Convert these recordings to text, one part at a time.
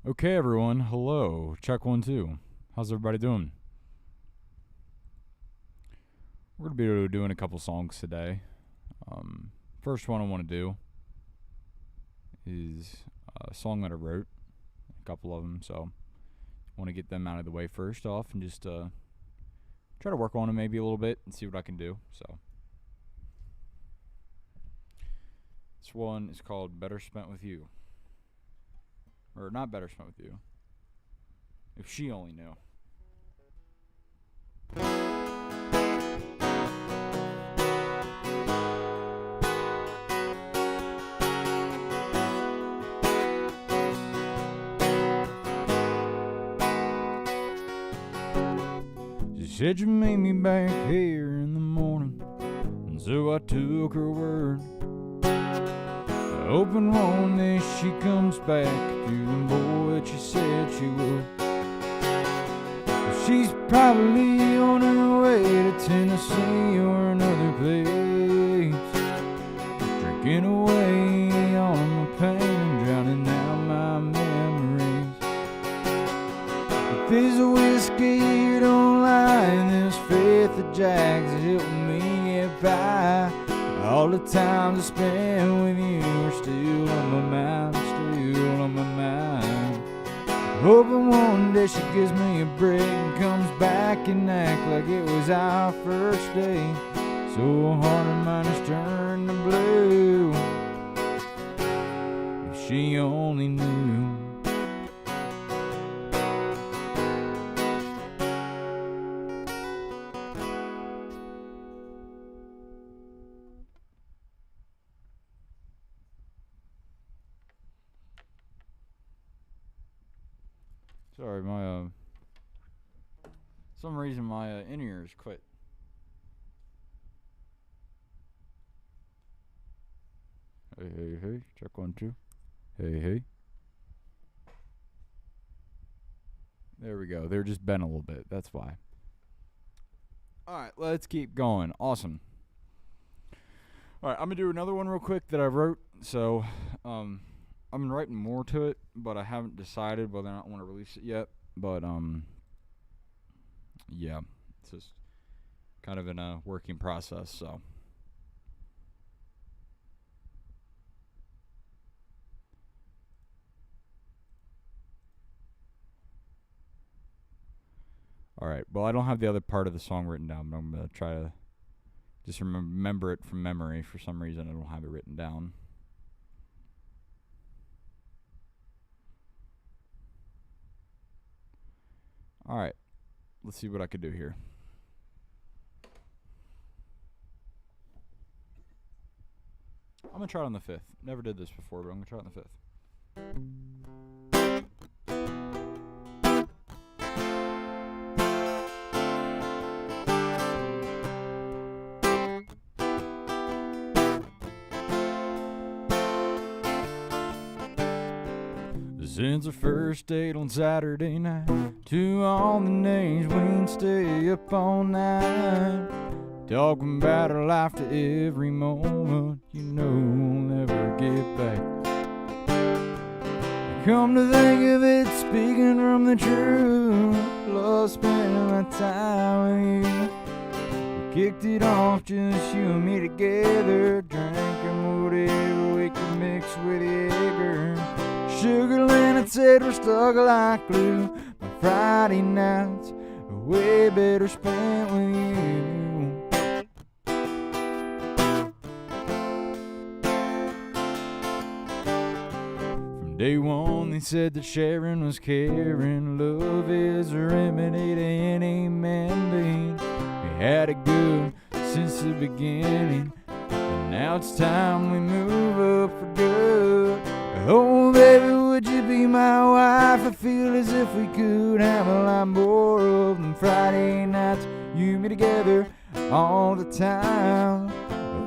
Okay, everyone. Hello. Check 1 2. How's everybody doing? We're gonna be doing a couple songs today. First one I want to do is a song that I wrote, a couple of them. So I want to get them out of the way first off, and just try to work on them maybe a little bit and see what I can do. So this one is called "Better Spent with You," or not "Better Spent with You." If she only knew. She said you made me back here in the morning, and so I took her word. Hoping one day she comes back to the boy that she said she would. She's probably on her way to Tennessee or another place, drinking away all of my pain and drowning out my memories. If there's a whiskey you don't lie, there's faith that Jack's helping me get by. All the times I spent with you are still on my mind, still on my mind. Hoping one day she gives me a break and comes back and act like it was our first day. So a heart of mine has turned to blue. If she only knew. Sorry, my some reason my in-ears quit. Hey, check 1 2. Hey. There we go. They're just bent a little bit. That's why. Alright, let's keep going. Awesome. Alright, I'm gonna do another one real quick that I wrote. So, I've been writing more to it, but I haven't decided whether or not I want to release it yet. But yeah, it's just kind of in a working process. So, all right. Well, I don't have the other part of the song written down, but I'm gonna try to just remember it from memory. For some reason, I don't have it written down. All right, let's see what I could do here. I'm gonna try it on the 5th. Never did this before, but I'm gonna try it on the 5th. Since our first date on Saturday night, to all the names we can stay up all night, talking about our life to every moment, you know we'll never get back. Come to think of it, speaking from the truth, love spending my time with you. We kicked it off, just you and me together, drinking whatever we could mix with Jaeger. Sugarland had said we're stuck like glue. My Friday nights are way better spent with you. From day one they said that sharing was caring. Love is a remedy to any mandate. We had it good since the beginning, and now it's time we move up for good. Oh baby, would you be my wife? I feel as if we could have a lot more of them Friday nights, you and me together all the time.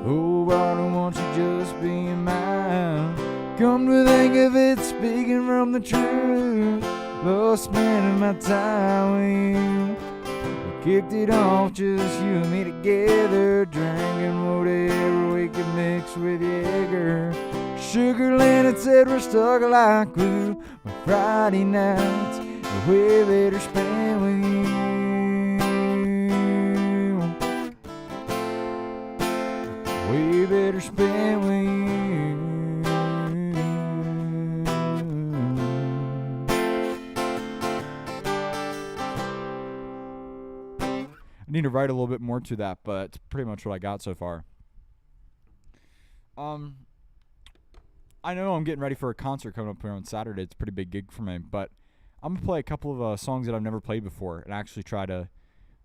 Oh, I don't want you just being mine. Come to think of it, speaking from the truth, love spending my time with you. We kicked it off, just you and me together, drinking whatever we could mix with Jaeger. Sugarland had said we're stuck like glue. My Friday nights are way better spent with you. Way better spent with you. I need to write a little bit more to that, but it's pretty much what I got so far. I know I'm getting ready for a concert coming up here on Saturday. It's a pretty big gig for me, but I'm gonna play a couple of songs that I've never played before and actually try to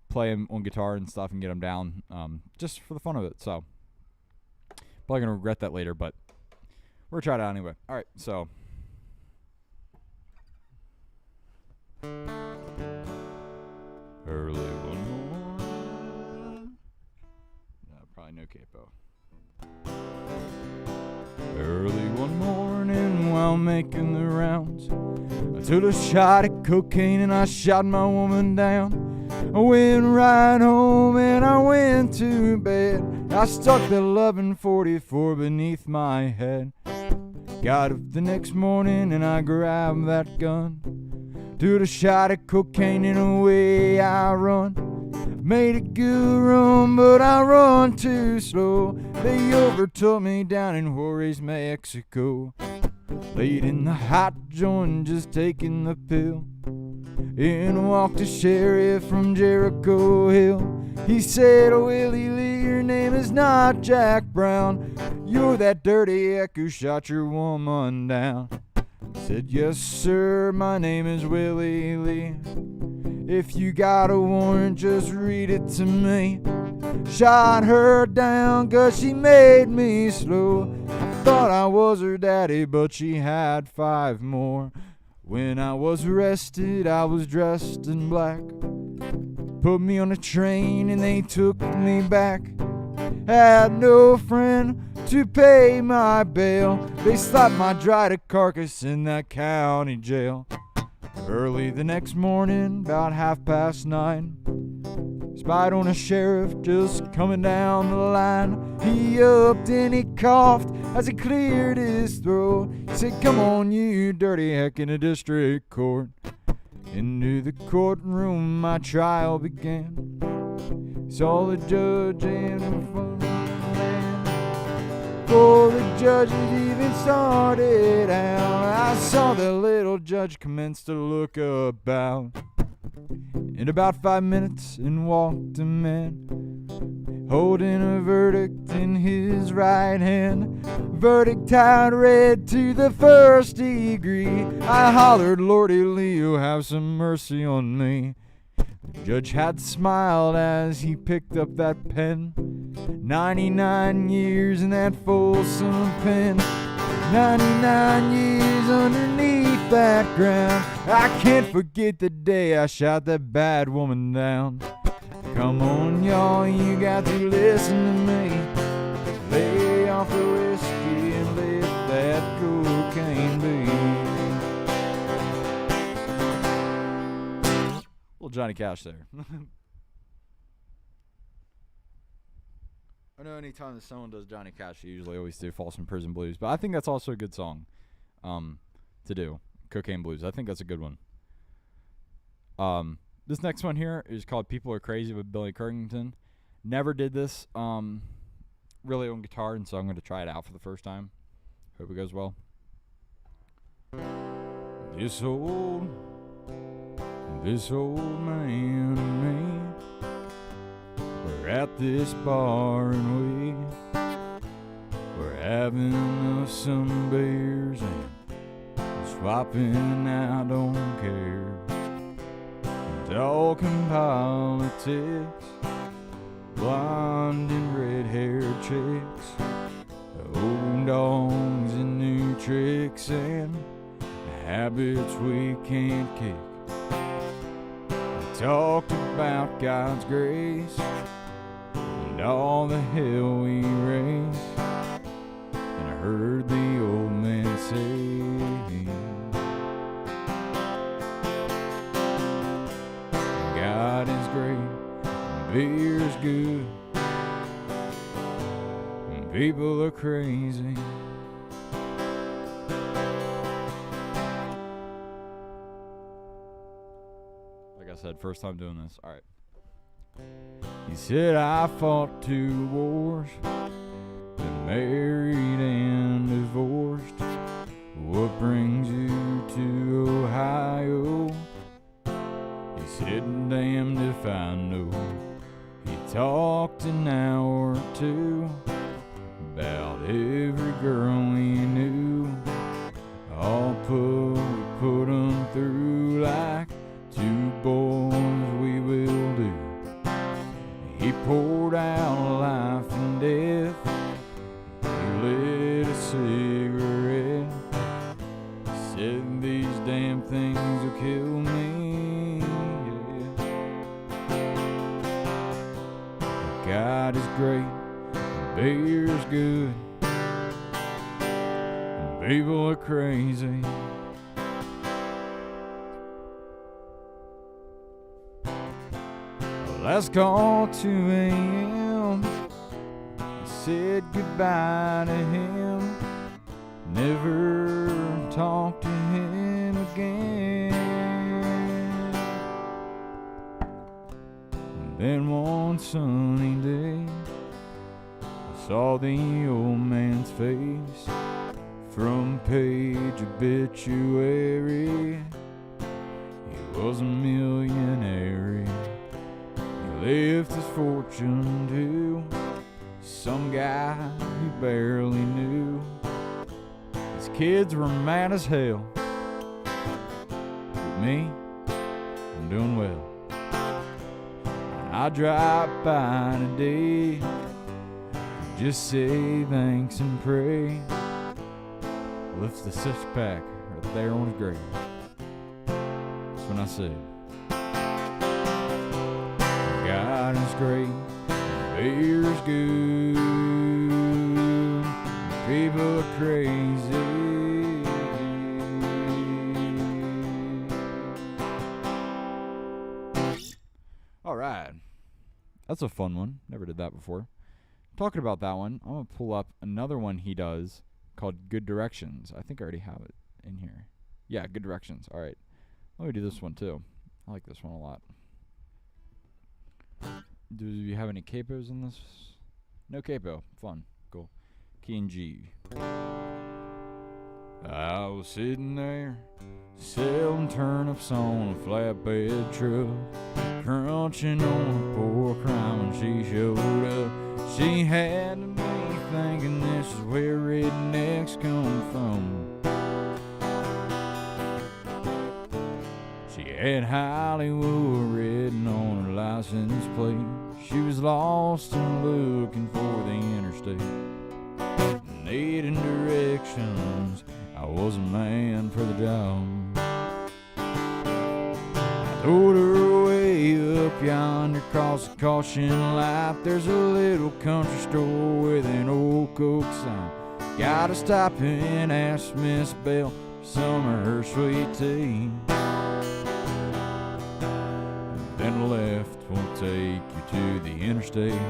play them on guitar and stuff and get them down, just for the fun of it. So probably gonna regret that later, but we're gonna try it out anyway. All right, so. Early one morning. No, probably no capo. Early one morning while making the rounds, I took a shot at cocaine and I shot my woman down. I went right home and I went to bed. I stuck the 1144 beneath my head. Got up the next morning and I grabbed that gun. Took a shot at cocaine and away I run. Made a good run, but I run too slow. They overtook me down in Juarez, Mexico. Laid in the hot joint, just taking the pill. In walked a sheriff from Jericho Hill. He said, "Oh, Willie Lee, your name is not Jack Brown. You're that dirty eck who shot your woman down." I said, "Yes, sir, my name is Willie Lee. If you got a warrant, just read it to me. Shot her down 'cause she made me slow. I thought I was her daddy, but she had 5 more. When I was arrested, I was dressed in black. Put me on a train and they took me back. Had no friend to pay my bail. They slapped my dried carcass in that county jail. Early the next morning, about 9:30, spied on a sheriff just coming down the line. He upped and he coughed as he cleared his throat. He said, "Come on, you dirty heck," in a district court. Into the courtroom my trial began. Saw the judge and the fun man. Before the judge had even started out, I saw the little judge commence to look about. In about 5 minutes in walked a man, holding a verdict in his right hand. Verdict tied red to the first degree. I hollered, "Lordy Leo, have some mercy on me." The judge had smiled as he picked up that pen. 99 years in that Folsom pen. 99 years underneath that ground. I can't forget the day I shot that bad woman down. Come on, y'all, you got to listen to me. Lay off the whiskey and let that cocaine be. Little Johnny Cash there. I know anytime that someone does Johnny Cash, they usually always do Folsom Prison Blues, but I think that's also a good song to do. Cocaine Blues. I think that's a good one. This next one here is called People Are Crazy with Billy Currington. Never did this really on guitar, and so I'm going to try it out for the first time. Hope it goes well. This old man and me, we're at this bar and we're having us some beers and swapping, I don't care, talking politics, blonde and red-haired chicks, old dogs and new tricks and habits we can't kick. We talked about God's grace and all the hell we raised, and I heard the old man say, God is great, and beer's good, and people are crazy said, first time doing this. All right. He said, I fought 2 wars, been married and divorced. What brings you to Ohio? He said, damned if I know. He talked an hour or 2 about every girl we knew. All put them through like 2 boys we will do. He poured out life and death. He lit a cigarette. Said these damn things will kill me. Yeah. God is great, beer's good, and people are crazy. Last call 2 a.m. I said goodbye to him. Never talked to him again. And then one sunny day, I saw the old man's face. Front page obituary. He was a millionaire. Left his fortune to some guy he barely knew. His kids were mad as hell. But me, I'm doing well. And I drive by today, just say thanks and pray. Lifts the 6-pack right there on his grave. That's when I said, God is great, beer's good, people are crazy. All right, that's a fun one. Never did that before. Talking about that one, I'm gonna pull up another one he does called Good Directions. I think I already have it in here. Yeah, Good Directions. All right, let me do this one too. I like this one a lot. Do you have any capos in this? No capo. Fun. Cool. Key and G. I was sitting there selling turnips on a flatbed truck, crunching on a pork rind when she showed up. She had me thinking this is where rednecks come from. She had Hollywood written on her license plate. She was lost and looking for the interstate, needing directions. I was a man for the job. I told her way up yonder across the caution light, there's a little country store with an old Coke sign. Gotta stop and ask Miss Bell for some of her sweet tea. Then a left won't take you to the interstate,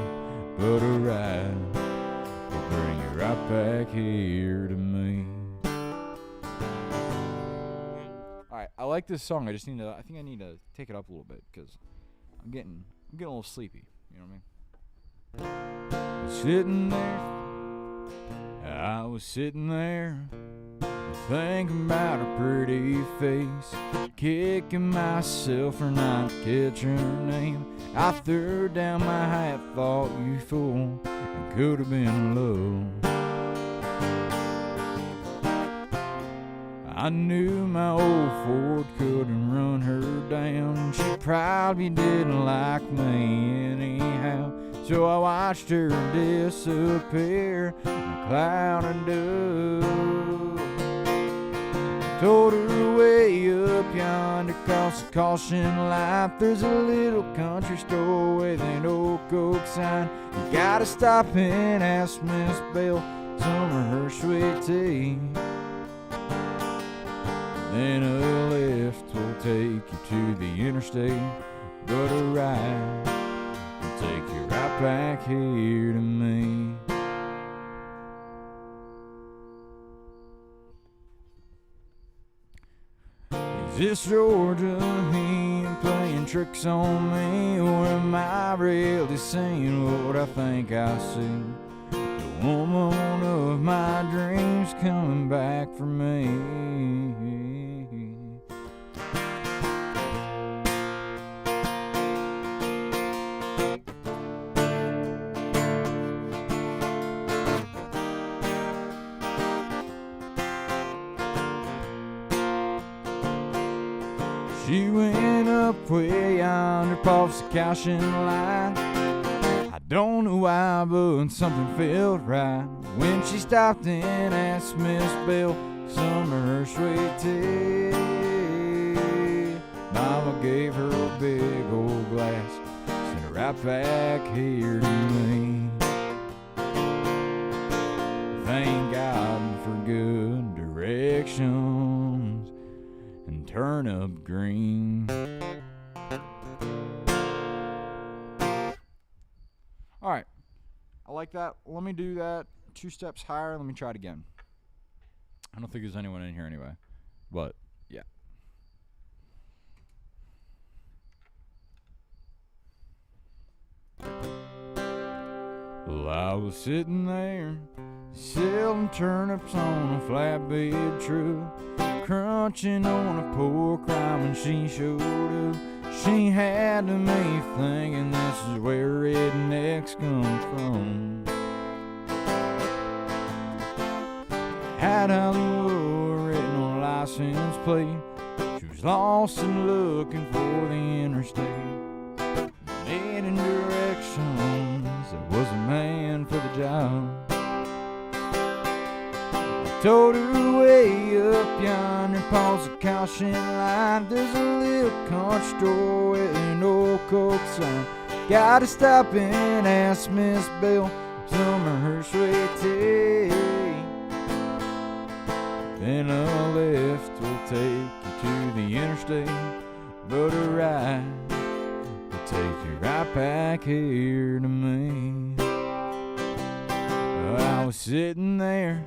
but a right will bring you right back here to me. Alright, I like this song. I think I need to take it up a little bit because I'm getting a little sleepy. You know what I mean? Sitting there, I was sitting there, thinking about her pretty face, kicking myself for not catching her name. I threw down my hat, thought you fool, it could have been love. I knew my old Ford couldn't run her down. She probably didn't like me anyhow. So I watched her disappear in a cloud of dust. Told her way up yonder across the caution light, there's a little country store with an old Coke sign. You gotta stop and ask Miss Bell some of her sweet tea. Then a left will take you to the interstate, but a right will take you right back here to me. Is this Georgia hemp playing tricks on me, or am I really seeing what I think I see? The woman of my dreams coming back for me. She went up way yonder past the caution line. I don't know why, but something felt right when she stopped and asked Miss Bell some of her sweet tea. Mama gave her a big old glass, sent her right back here to me. Thank God for good directions and turnip green. All right, I like that. Let me do that 2 steps higher. Let me try it again. I don't think there's anyone in here anyway, but yeah. Well, I was sitting there selling turnips on a flatbed truck, crunching on a pork rime when she showed up. She had to me thinking this is where rednecks come from. Had Hollywood written on a license plate. She was lost and looking for the interstate, heading directions. There was a man for the job. Told her way up yonder past the caution line, there's a little country store with an old Coke sign. Gotta stop and ask Miss Bell some of her sweet tea. Then a left will take you to the interstate, but a right will take you right back here to me. I was sitting there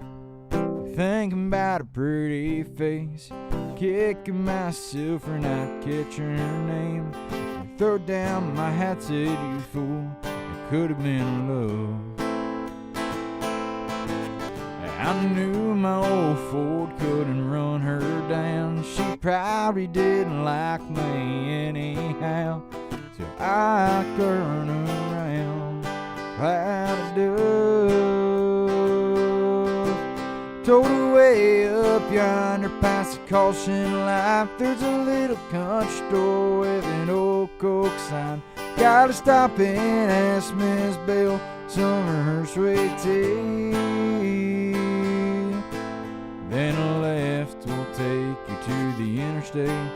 thinking about a pretty face, kicking myself for not catching her name. I throw down my hat, said, you fool, it could have been love. I knew my old Ford couldn't run her down. She probably didn't like me anyhow, so I turned around, cloud of dust. Told her way up yonder past the caution light, there's a little country store with an old Coke sign. Gotta stop and ask Miss Bell some of her sweet tea. Then a left will take you to the interstate,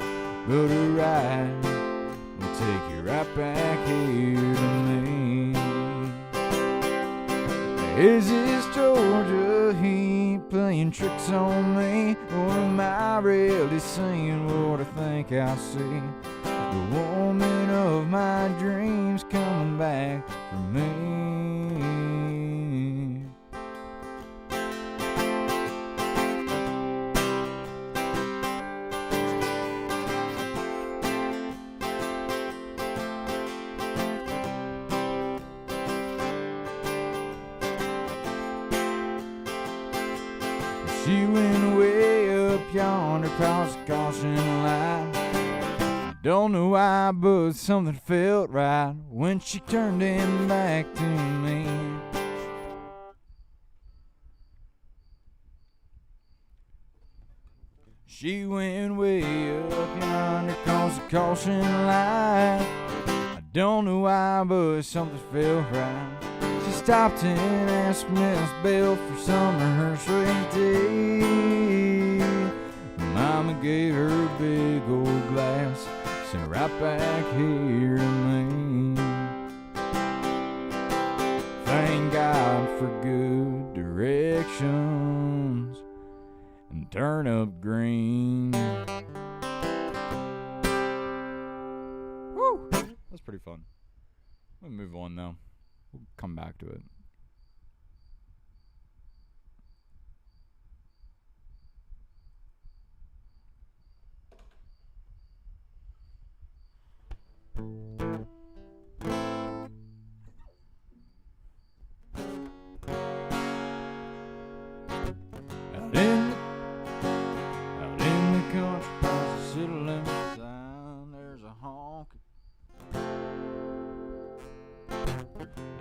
but a right will take you right back here to me. Is this Georgia heat playing tricks on me, or am I really seeing what I think I see? The woman of my dreams coming back for me. She went way up yonder across the caution line. Don't know why, but something felt right when she turned him back to me. She went way up yonder across the caution line. I don't know why, but something felt right. She stopped and asked Miss Bell for some of her sweet tea. Mama gave her a big old glass, sent her right back here to me. Thank God for good directions and turnip green. Woo! That's pretty fun. We'll move on now. We'll come back to it. country past the city limit sign, there's a honky.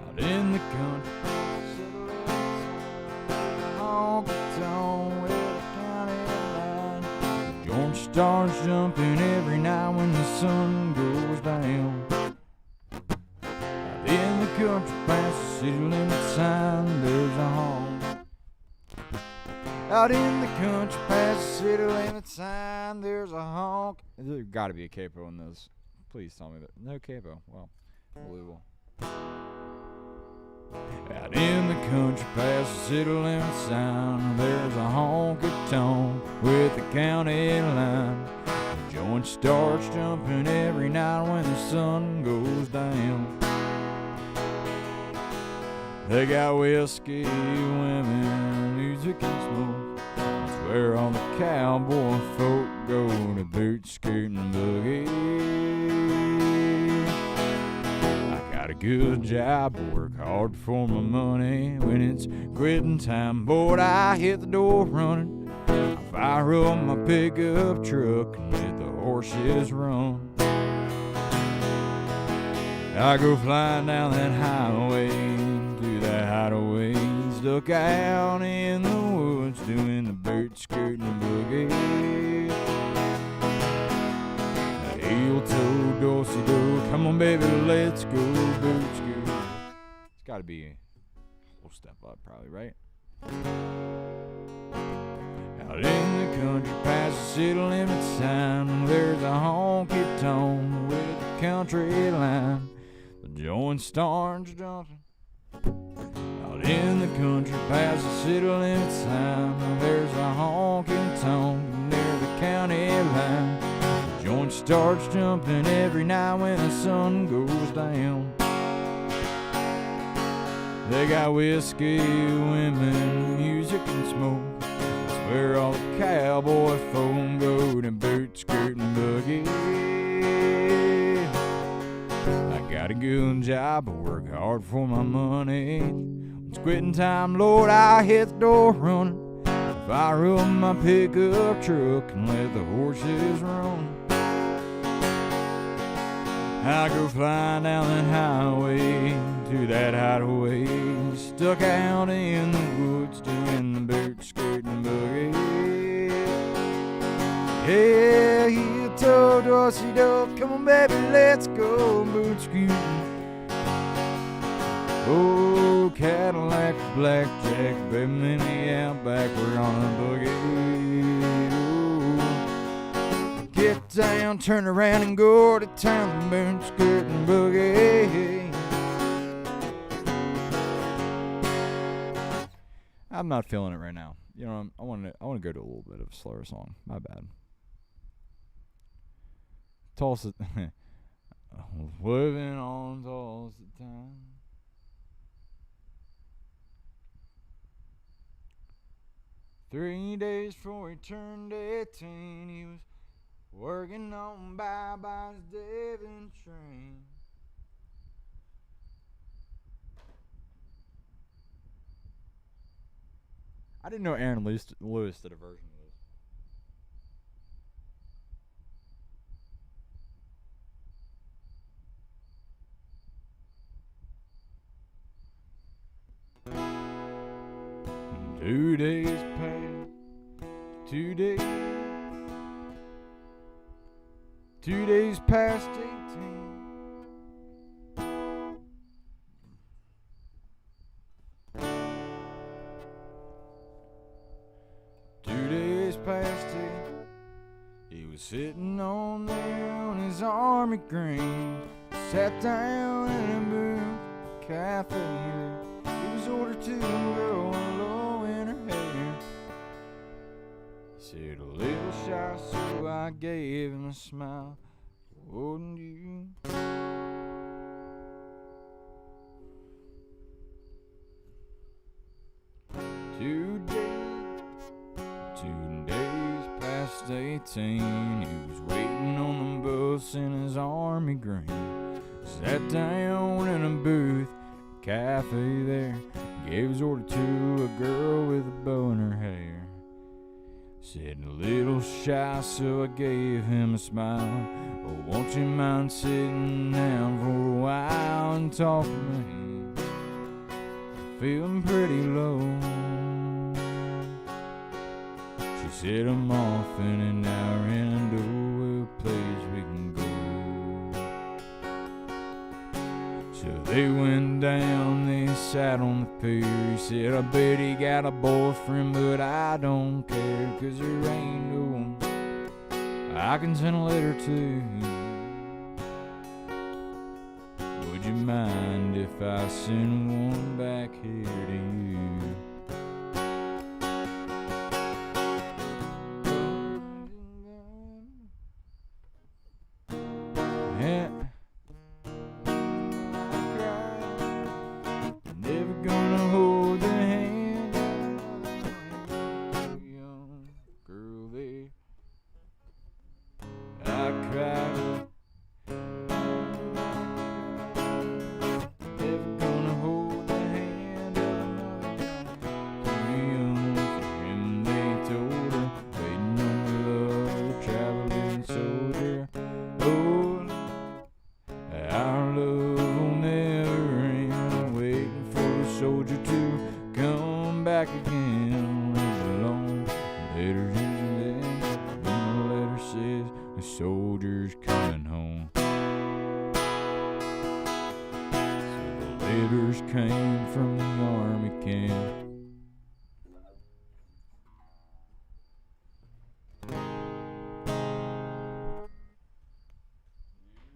Out in the country past the city limit sign, there's a honky tonk with a county line. The orange stars jumping every night when the sun goes down. Out in the country past the city limit sign, there's a honky. Out in the country past the city limit sign, there's a honk. There's gotta be a capo in this. Please tell me that. No capo. Well, unbelievable. Out in the country past the city limit sign, there's a honky tonk with the county line. The joint starts jumping every night when the sun goes down. They got whiskey, women, music, and smoke. That's where all the cowboy folk go to boot, scoot, and boogie. I got a good job, work hard for my money. When it's quitting time, boy, I hit the door running. I fire up my pickup truck and let the horses run. I go flying down that highway, through that hideaway, stuck out in the woods, doing the boot, scoot, and boogie. Heel-toe, dorsey-do, come on, baby, let's go, boot, scoot. It's got to be a whole step up, probably, right? Out in the country, past the city limit sign, there's a honky-tonk with a country line. The joint starts jumping. Out in the country, past the city limit sign, there's a honky-tonk near the county line. The joint starts jumping every night when the sun goes down. They got whiskey, women, music, and smoke. That's where all the cowboy folk go to boot, scoot, and boogie. I got a good job, I work hard for my money. When it's quitting time, Lord, I hit the door running. I fire up my pickup truck and let the horses run. I go flying down that highway, to that hideaway, stuck out in the woods, doing the boot, scoot, and boogie. Yeah, heel-toe, dorsey-do, come on, baby, let's go, boot, scootin'. Oh, Cadillac, blackjack, baby, in the outback, we're on a boogie. Oh, get down, turn around, and go to town, boot, skirt, and boogie. I'm not feeling it right now. You know, I want to go to a little bit of a slower song. My bad. Tulsa, living on Tulsa time. Three days before he turned 18, he was working on Bye-Bye's Devon train. I didn't know Aaron Lewis did a version of this. Two days past, 2 days past 18. Past it, he was sitting on there on his army green, sat down in a booth cafe there. He was ordered to a girl low in her hair. He said, a little shy, so I gave him a smile. Wouldn't you? Two days past 18, he was waiting on the bus in his army green. Sat down in a booth, cafe there, gave his order to a girl with a bow in her hair. Said a little shy, so I gave him a smile. Oh, won't you mind sitting down for a while and talk to me? Feeling pretty low. She said I'm off in an hour and I know a place we can go. So they went down, they sat on the pier. He said, I bet he got a boyfriend, but I don't care, 'cause there ain't no one I can send a letter to. Would you mind if I send one back here to you? Yeah. Never gonna hold the hand of a young girl there. I cried. Never gonna hold the hand of another young him. They told her, waiting on the love of a traveling soldier. Oh, our love will never end. Waiting for the soldier to come back again. Leave alone. Letters in the end. And the letter says the soldier's coming home. So the letters came from the army camp. 2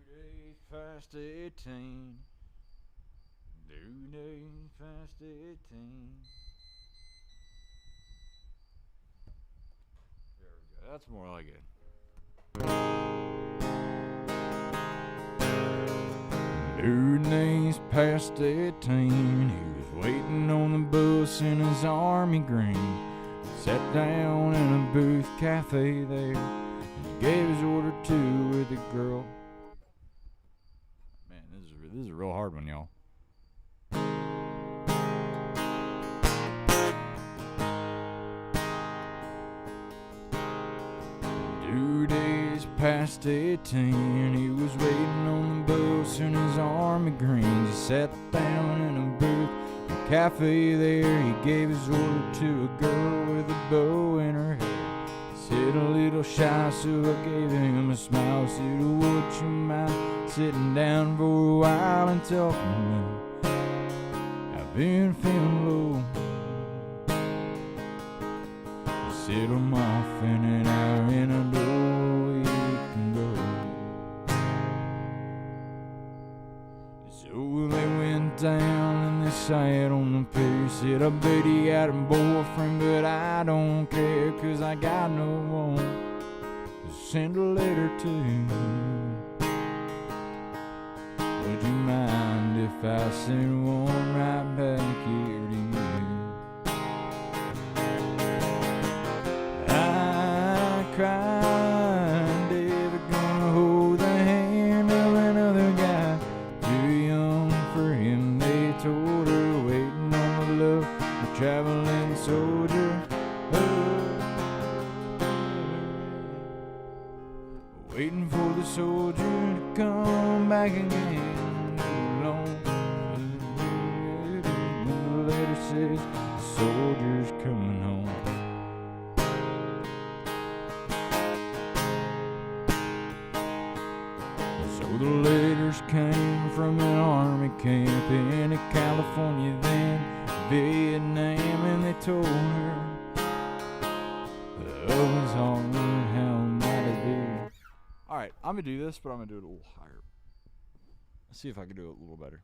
days past 18. 2 days past 18. There we go. That's more like it. 2 days past 18. He was waiting on the bus in his army green. Sat down in a booth cafe there. He gave his order to with a girl. Man, this is a real hard one, y'all. 2 days past 18, he was waiting on the bus in his army greens. He sat down in a booth, a cafe there. He gave his order to a girl with a bow in her hair. He said a little shy, so I gave him a smile. Said, would you mind sitting down for a while and talking to me? I've been feeling low. Said I'm off in an hour and I know we can go. So they went down and they sat on the pier. Said I bet he got a boyfriend, but I don't care, 'cause I got no one to send a letter to. Would you mind if I send one right back here to you? Cried, never gonna hold the hand of another guy. Too young for him, they told her, waiting on the love of a traveling soldier. Waiting for the soldier to come back again. The letter says the soldier's coming home. The letters came from an army camp in California, then Vietnam, and they told her love is all how might it be. Alright, I'm gonna do this, but I'm gonna do it a little higher. Let's see if I can do it a little better.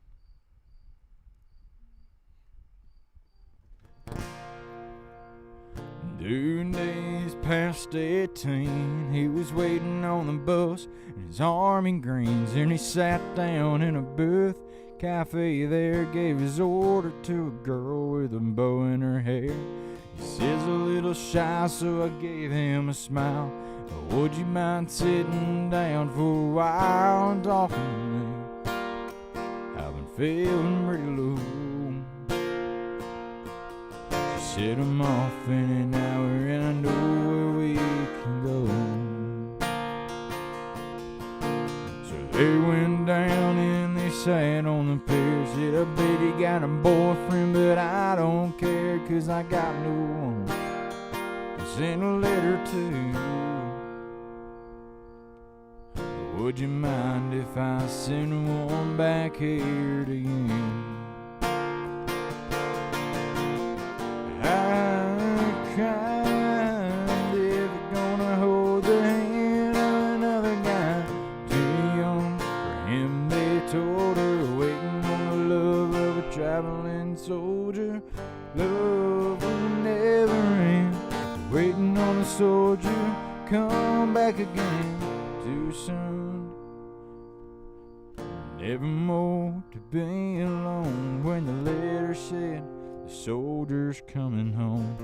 Two days past 18, he was waiting on the bus in his army greens, and he sat down in a booth cafe there, gave his order to a girl with a bow in her hair. He says a little shy, so I gave him a smile. Would you mind sitting down for a while and talking to me? I've been feeling pretty low. She said I'm off in an hour and I know where we They went down and they sat on the pier. Said, I bet he got a boyfriend, but I don't care, 'cause I got no one to send a letter to. Would you mind if I send one back here to you? I cried, ever gonna hold the hand of another guy too young for him, they told her, waiting on the love of a traveling soldier. Love will never end, waiting on the soldier, come back again too soon. Never more to be alone, when the letter said the soldier's coming home.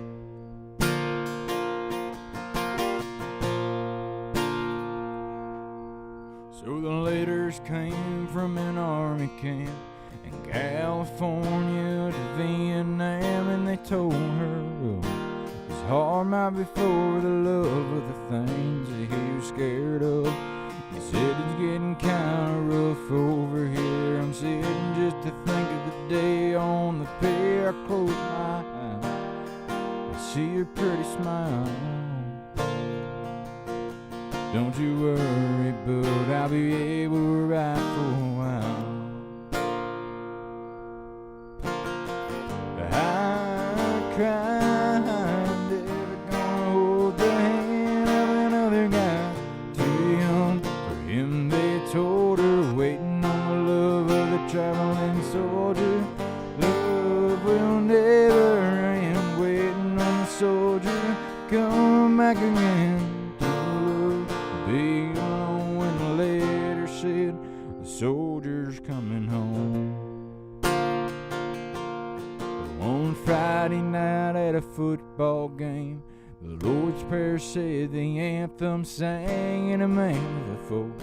So the letters came from an army camp in California to Vietnam, and they told her it was hard right before the love of the things that he was scared of. He said it's getting kinda rough over here. I'm sitting just to think of the day on the pier. I close my eyes, I see your pretty smile. Don't you worry, bud, I'll be able to ride for a while. I cried, never gonna hold the hand of another guy too young for him, they told her, waiting on the love of the traveling soldier. Love will never end, waiting on the soldier, come back again. Be alone when the letter said the soldier's coming home. One Friday night at a football game, the Lord's Prayer said, the anthem sang, and a man of the folk,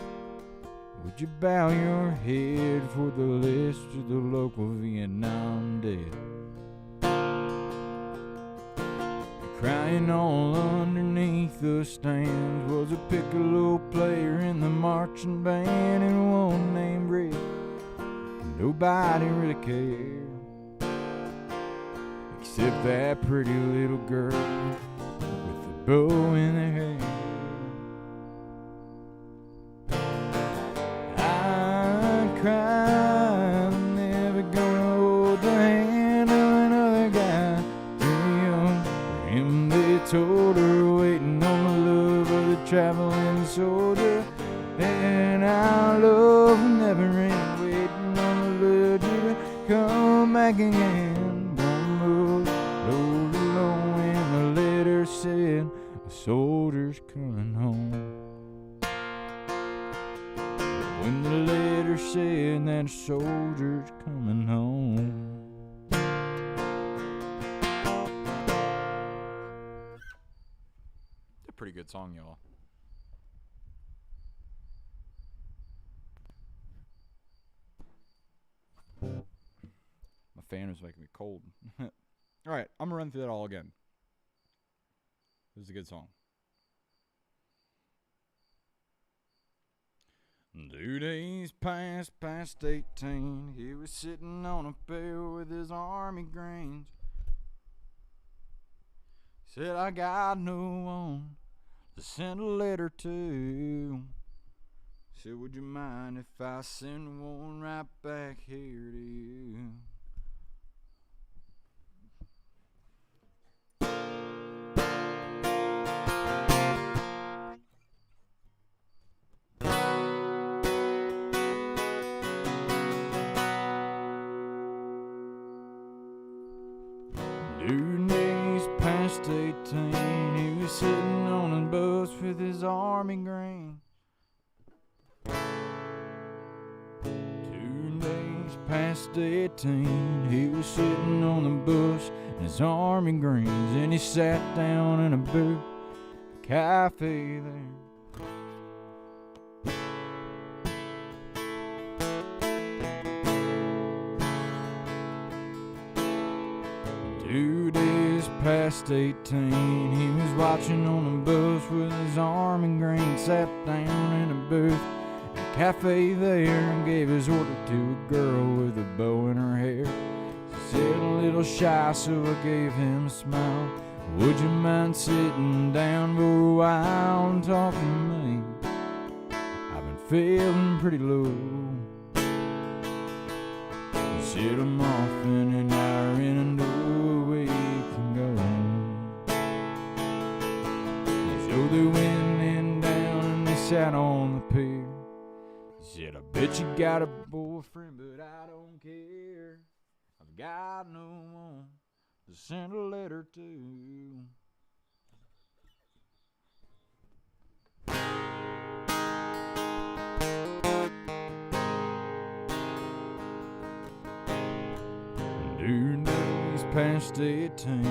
would you bow your head for the list of the local Vietnam dead? Crying all underneath the stands was a piccolo player in the marching band, and one named Rick. Nobody really cared, except that pretty little girl with the bow in her hair. I cried, never gonna hold the hand of another guy too young for him, they told her, waiting on the love of the traveling soldier. And our love will never end, waiting on the Lord to come back again. One more load alone, and the letter said the soldier's coming home. When the letter said that the soldier's coming home. It's a pretty good song, y'all. My fan is making me cold. Alright, I'm gonna run through that all again. This is a good song. 2 days past 18, he was sitting on a bale with his army grains. Said, I got no one to send a letter to. Said, would you mind if I send one right back here to you? Past 18, he was sitting on a bus with his army grain. 2 days past 18, he was sitting on the bus in his army greens, and he sat down in a booth, a cafe there. 2 days past 18, he was watching on a bus with his arm and grain, sat down in a booth, a cafe there and gave his order to a girl with a bow in her hair. She said a little shy, so I gave him a smile. Would you mind sitting down for a while and talking to me? I've been feeling pretty low. She said I'm off in an hour and I know where we can go. So they went in down and they sat on the pier. She said, I bet you got a boyfriend, but I don't care. I've got no one to send a letter to. During days past 18,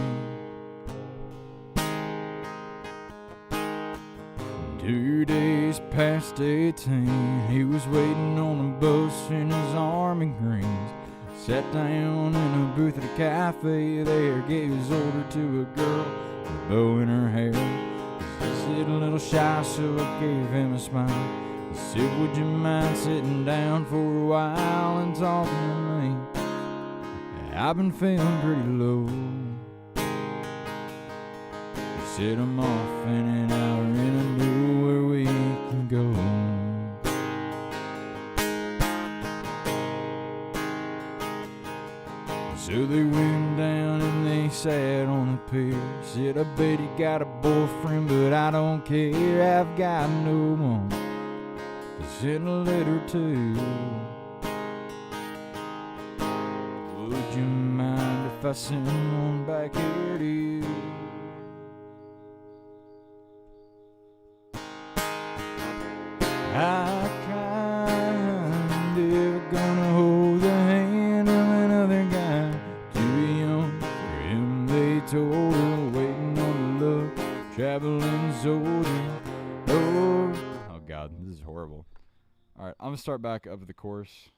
2 days past 18, he was waiting on a bus in his army greens. Sat down in a booth at a cafe there, gave his order to a girl with a bow in her hair. She said a little shy, so I gave him a smile. He said, would you mind sitting down for a while and talking to me? I've been feeling pretty low. He said, I'm off in an hour and I know where we can go. So they went down and they sat on the pier. Said, I bet he got a boyfriend, but I don't care. I've got no one to send a letter to. Would you mind if I send one back here to you? I kind of gonna hold the hand of another guy. Too young for him, they told her, waiting on the love, traveling soldier. Oh God, this is horrible. All right, I'm gonna start back up at the chorus.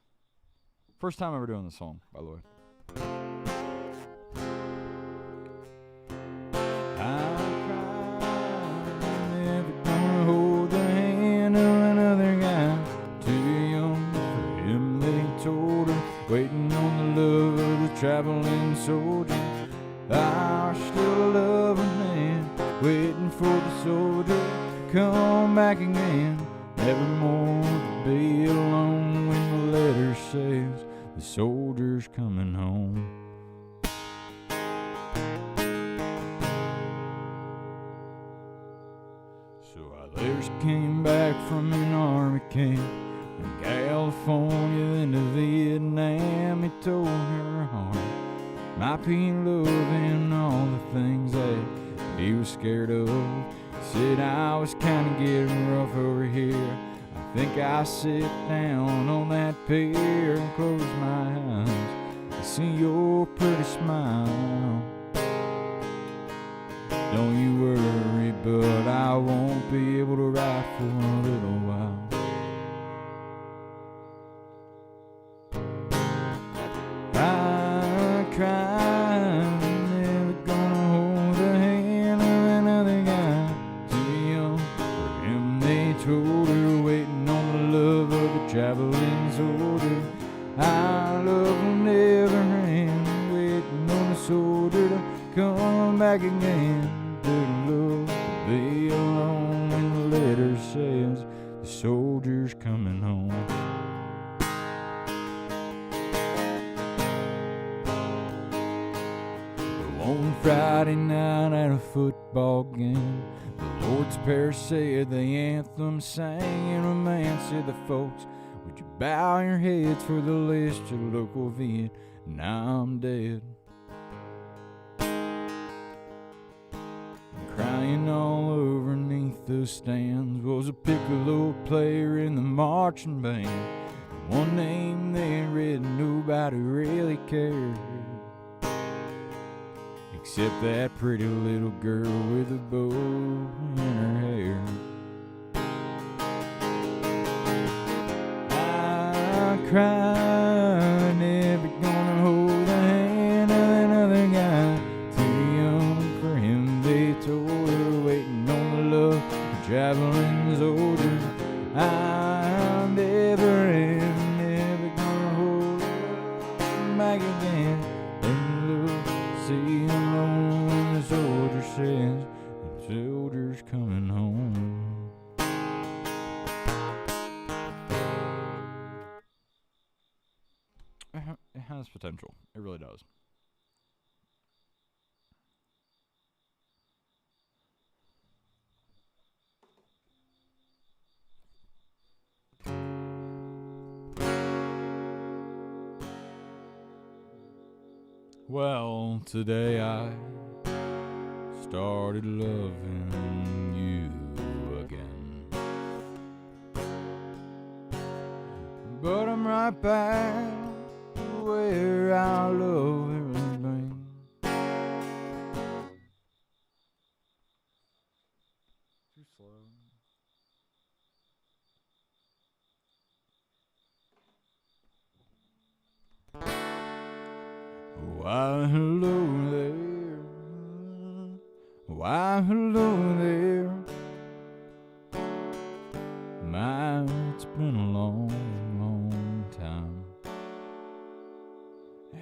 First time ever doing this song, by the way. Waiting on the love of the traveling soldier. I still love a man, waiting for the soldier to come back again. Never more to be alone when the letter says the soldier's coming home. So I letters came back from an army camp in California, then to Vietnam. He told her heart might be loving all the things that he was scared of. He said, I was kinda getting rough over here. I think I'll sit down on that pier and close my eyes to see your pretty smile. Don't you worry, but I won't be able to write for a little while. I cried, never gonna hold the hand of another guy. Too young for him, they told her, waiting on the love of a traveling soldier. Our love will never end, waiting on the soldier to come back again. Good love to be alone when the letter says the soldier's coming home. One Friday night at a football game, the Lord's Prayer said, the anthem sang, and a man said to folks, would you bow your heads for the list of local vet? Now I'm dead. Crying all over neath the stands was a piccolo player in the marching band. One name they read, nobody really cared, except that pretty little girl with a bow in her hair. I cried, never gonna hold the hand of another guy. Too young for him, they told her, waiting on the love of traveling soldier. I'm dead. it has potential. It really does. Well, today I started loving you again, but I'm right back to where our love has been. Too slow. Why, hello there. Why, hello there. My, it's been a long, long time.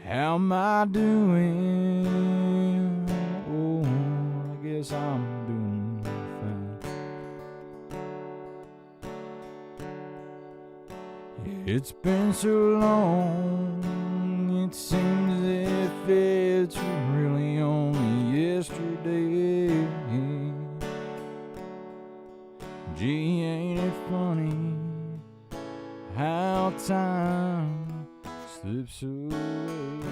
How am I doing? Oh, I guess I'm doing fine. It's been so long, it seems as if it's really only yesterday. Gee, ain't it funny how time slips away?